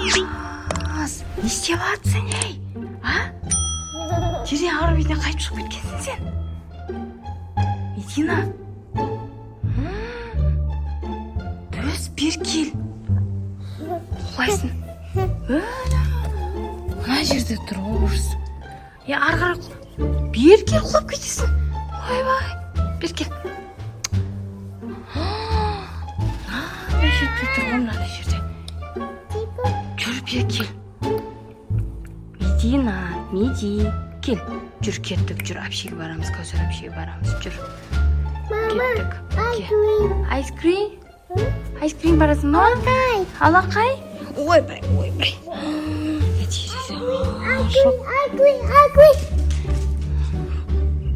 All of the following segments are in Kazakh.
Не істеп жатсың, ей? Жерден ары бетіне қайтып шығып кеткенсің сен. Медина. Төс, бер кел. Құлайсың. Мына жерде тұр орысың. Ары қарай бер кел, құлап кетесің. Ойбай, бер кел. Мына жерде тұр, мына жерде. Жүр, бер кел. Медина, Меди, кел. Жүр, кеттік, жүр, әпшеге барамыз, Кәусар әпшеге барамыз, жүр. Кеттік. Айскрим? Айскрим барасың ма? Алақай? Ойбай.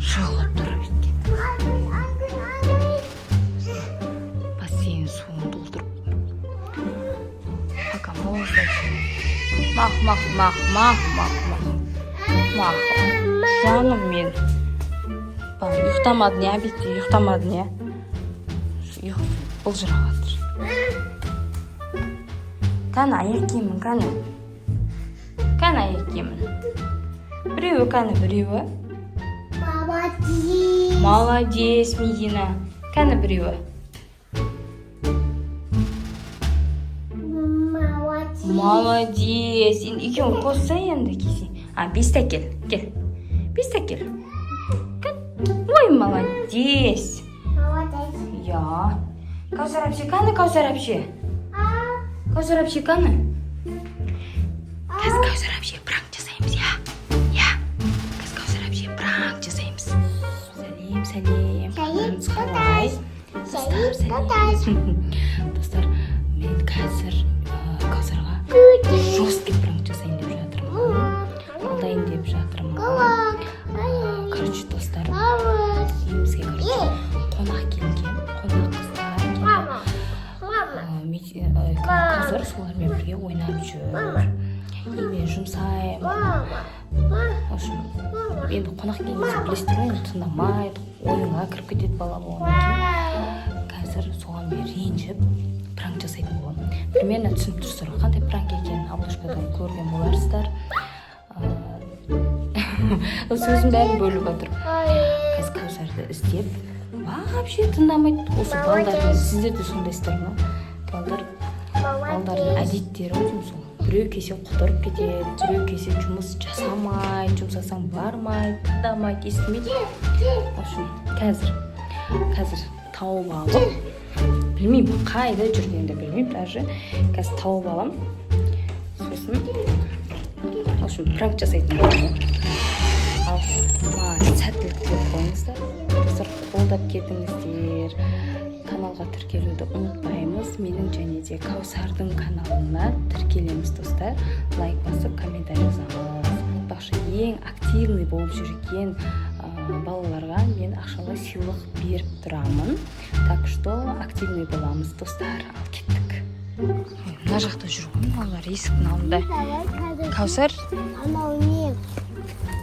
Шоғылып тұра беткен. Бассейн суын толтырып. Пока можно. Мах. Жаным мен. Ұйықтамадың, бетте ұйықтамадың, бұл жырақ атыр. Кәні аяқ киемін, кәні аяқ киемін. Біреуі, кәні біреуі. Молодец, Медина. Кәні біреуі. Молодец. Екеуін қосса енді кесей. Бесте кел. Бесте кел. Ой, молодец. Я. Кәусар әпше, кәні Кәусар әпше? Кәусар әпше, кәні? Кәз Кәусар әпше пранк жасаймыз, я? Кәз Кәусар әпше пранк жасаймыз. Сәлем. Қалдарыңыз қалай? Достар, мен қазір Кәусарға жесткі пранк жасайын деп жатырмын. Алдайын деп жатырмын. Короче, достар, үйімізге қонақ келген, қонақ қыздар келген. Қазір солармен бірге ойнап жүр. Мен жұмсаймын. Енді қонақ келгенде білесіздер ғой, тыңдамайды, ойынға кіріп кетеді бала болғаннан кейін. Қазір соған мен ренжіп пранк жасайтын боламын. Примерно түсініп тұрсыздар ғой, қандай пранк екенін обложкадан көрген боларсыздар. Сөзім бәрін бөліп отыр. Қазір Кәусарды іздеп, вообще тыңдамайды. Осы балдардың, сіздер де сондайсыздар ма? Балдардың әдеттері өзім сол. Біреу кесе құтырып кетеді, біреу кесе жұмыс жасамайды, жұмсасаң бармайды, тыңдамайды, естімейді. Қазір тауып алып, білмеймін, қайда жүргенде білмеймін, даже қазір тауып алам. Сосын пранк жасайтын боламын. Ал сәттілік тілеп қойыңыздар. Достар, қолдап кетіңіздер. Каналға тіркелуді ұмытпаймыз. Менің және де Кәусардың каналына тіркелеміз, достар. Лайк басып, комментарий жазыңыз. Бақшы ең активный болып жүрген балаларға мен ақшалы сыйлық беріп тұрамын. Так что активный боламыз, достар. Ал кеттік. Мына жақта жүрген балалар есіктің алдында. Кәусар? Анау не?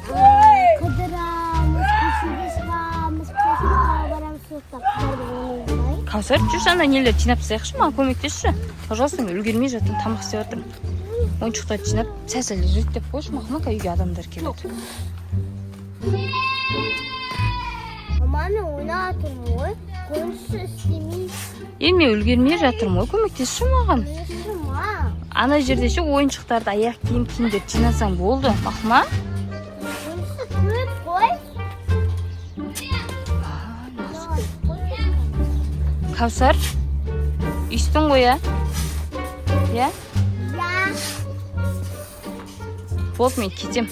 Қыдырамыз, көшеге шығамыз, барамыз, соқтап қыдырды. Кәусар, жүрші, ана нелер жинап тастайықшы, маған көмектесші. Пожалуйста, мен үлгермей жатырмын, тамақ істеп жатырмын. Ойыншықтарды жинап, сәл реттеп қойшы, мақұлма, үйге адамдар келеді. Маманы ойнап жатырмын ғой, қонысы істемейді. Мен үлгермей жатырмын ғой, көмектесші маған. Ана жерде ше ойыншықтарды, аяқ киімдер жинасаң болды, мақұлма? Қонысы көп қой. Кәусар, үйстің ғой, я? Болды, мен кетем.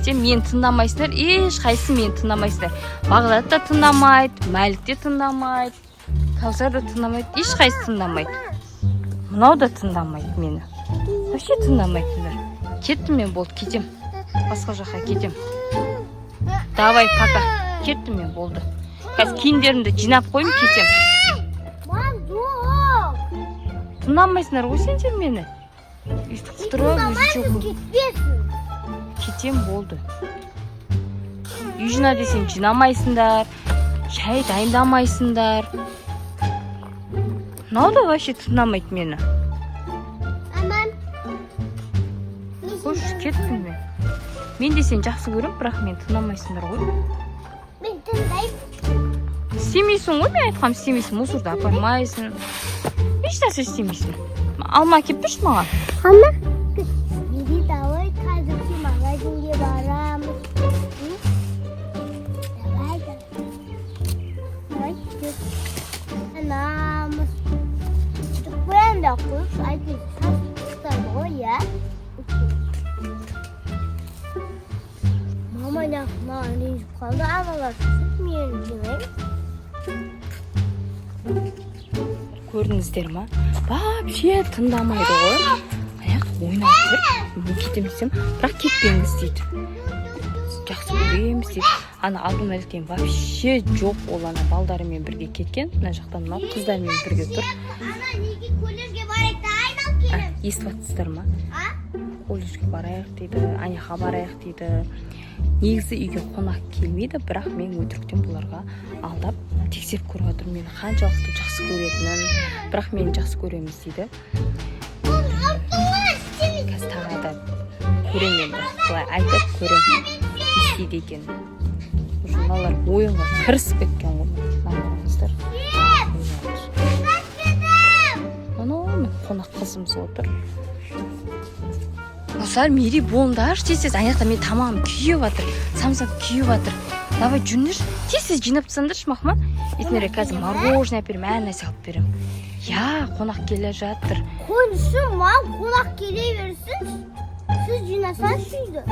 Мен тыңдамайсыңдар, еш қайсы мен тыңдамайсыңдар. Бағдат та тыңдамайды, Мәлік те тыңдамайды, Кәусар да тыңдамайды, еш қайсы тыңдамайды. Мынау да тыңдамайды мені. Вообще тыңдамайсыңдар. Кеттім мен, болды, кетем. Басқа жаққа кетем. Давай, пока. Кеттім мен, болды. Қазір киімдерімді жинап қойым, кетем. Тыңдамайсыңдар ғой сендер мені. Өйстіп құтырып, кетем, болды. Үй жина десең жинамайсыңдар, шай дайындамайсыңдар. Мынау да вообще тыңдамайды мені. кеттім мен. Мен де сені жақсы көрем, бірақ мен тыңдамайсыңдар ғой. Ben tındayım. Істемейсің ғой, мен айтқам істемейсің, мусорды апармайсың. Еш нәрсе істемейсің. Алма әкеп берші маған. Ama biri davay kardeşi magazinge varamız. Davay da. Davay git. Anamız. Ben de kuş aydı tutar o ya. Mama ne mani kaldı analar tutmuyor değil. Көрдіңіздер ма? Вообще тыңдамайды ғой. Аяқ ойнап тұр. Мен кетемін, бірақ кетпеңіз дейді. Жақсы көреміз дейді. Ана алдын әлкен вообще жоқ, ол ана балдарымен бірге кеткен. Мына жақтан ма қыздармен бірге тұр. Ana неге коллежге барайық та айналып келеміз. Естіп жатсыздар ма? Колледжге барайық дейді, Аняға барайық дейді. Негізі үйге қонақ келмейді, бірақ мен өтіріктен бұларға алдап тексеріп көріп отырмын, мені қаншалықты жақсы көретінін, бірақ мені жақсы көреміз дейді. Қазір тағы да көремін енді, былай айтып көремін, істейді екен. Журналар ойынға кірісіп кеткен ғой, маңырыңыздар. Анау мен қонақ қызымыз отыр. Достар, мейри болыңдар, тез-тез аяқта мен тамағым күйіп жатыр, самсам күйіп жатыр. Давай жүріңдер, тез-тез жинап тастаңдаршы Махман. Итнере қазір мороженое әперем, әр нәрсе алып берем. Я, қонақ келе жатыр. Konuşun mal kulak geliyorsun. Siz cinasan şuydu.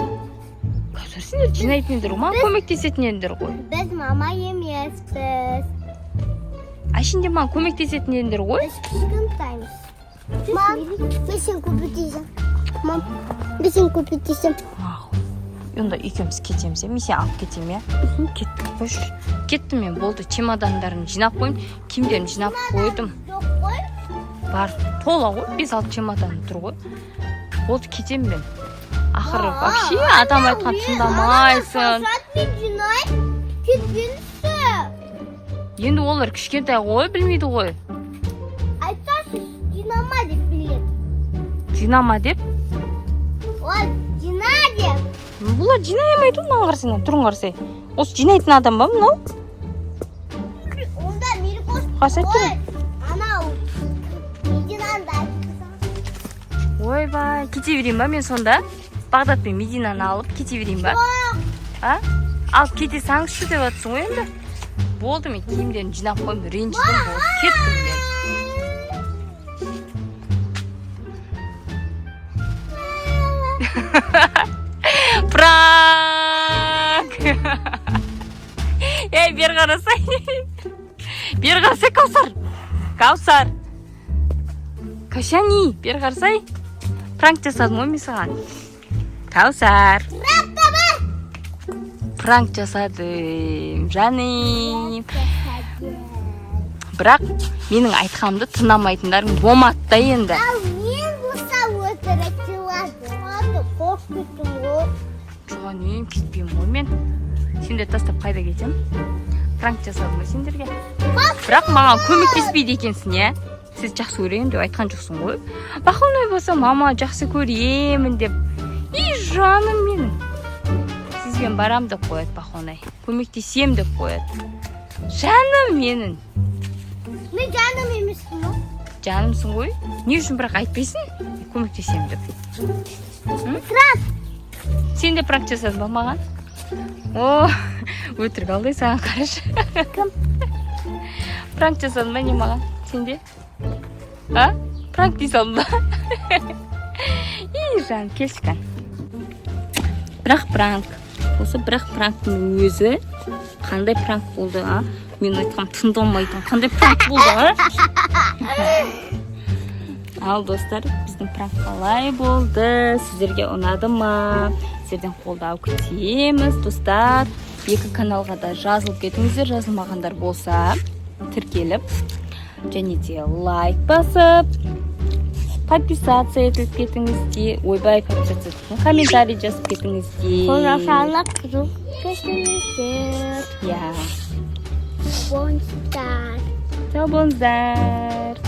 Қазір сендер жинайтындар ғой, маған көмектесетіндер ғой. Biz mama yemeyiz biz. Ішінде маған көмектесетіндер ғой. Biz kışkıntayız. Mam, bir sen köpürteceğim. Mam, bir sen köpürteceğim. Онда екеуміз кетеміз, мен сені алып кетемін, я? Кеттік, қойшы. Кеттім мен, болды, чемодандарын жинап қойын, киімдерін жинап қойдым. Yok koy. Бар, тола ғой, 5-6 чемодан тұр ғой. Болды, кетемін мен. Ақыры, вообще, адам айтқан тыңдамайсың. Енді олар кішкентай ғой, білмейді ғой. Айтасыз, жинама деп біледі. Жинама деп? Ой, жина деп. Бұлар жинаймайды ғой, маған қарсаңдар, тұрың қарсай. Осы жинайтын адам ба, мынау? Онда мені қосып Қарсы айтты. Анау, Мединаны да айтты. Ойбай, кете берейін ба мен сонда? Бағдат пен Мединаны алып кете берейін ба? А? Алып кете саңызшы деп атсың ғой енді? Болды, мен киімдерін жинап қойым, ренжідім болды, кеттім мен. Пранк! Ей, бері қарасай. Бері қарасай, Каусар. Каусар. Кашани, бері қарасай. Пранк жасадым ғой мен саған. Каусар. Пранк жасадым, жаным. Бірақ менің айтқанымды тыңдамайтындарың болмады да енді. Ал мен болса өтірік жылады. Аты қош кеттім ғой. Жоғанем, кетпеймін ғой мен. Сендер тастап қайда кетем? Пранк жасадым ғой сендерге. Бірақ маған көмектеспейді екенсің, я? Сіз жақсы көремін деп айтқан жоқсың ғой. Бақылмай болса, мама жақсы көремін деп. И жаным менің. Сізбен барам деп қояды Бақонай. Көмектесем деп қояды. Жаным менің. Мен жаным емеспін ғой. Жанымсың ғой. Не үшін бірақ айтпайсың? Көмектесем деп. Пранк. Сен де пранк жасадың ба маған? О, өтірік алдай саған қарашы. Кім? Пранк жасадың ба не маған? Сен де? А? Пранк дей салдың ба? И, жаным, келші. Бірақ пранк. Осы бірақ пранктың өзі қандай пранк болды, а? Мен айтқам тыңдамайтын қандай пранк болды, а? Ал достар, біздің пранк қалай болды? Сіздерге ұнады ма? Сіздерден қолдау күтеміз, достар. 2 каналға да жазылып кетіңіздер, жазылмағандар болса тіркеліп, және де лайк басып, подписация етіліп кетіңіздер. Ойбай, подписация етіліп, комментарий жазып кетіңіздер. Қонақжайлық қызу көшіңіздер. Я. Бонстар. Сау болыңыздар.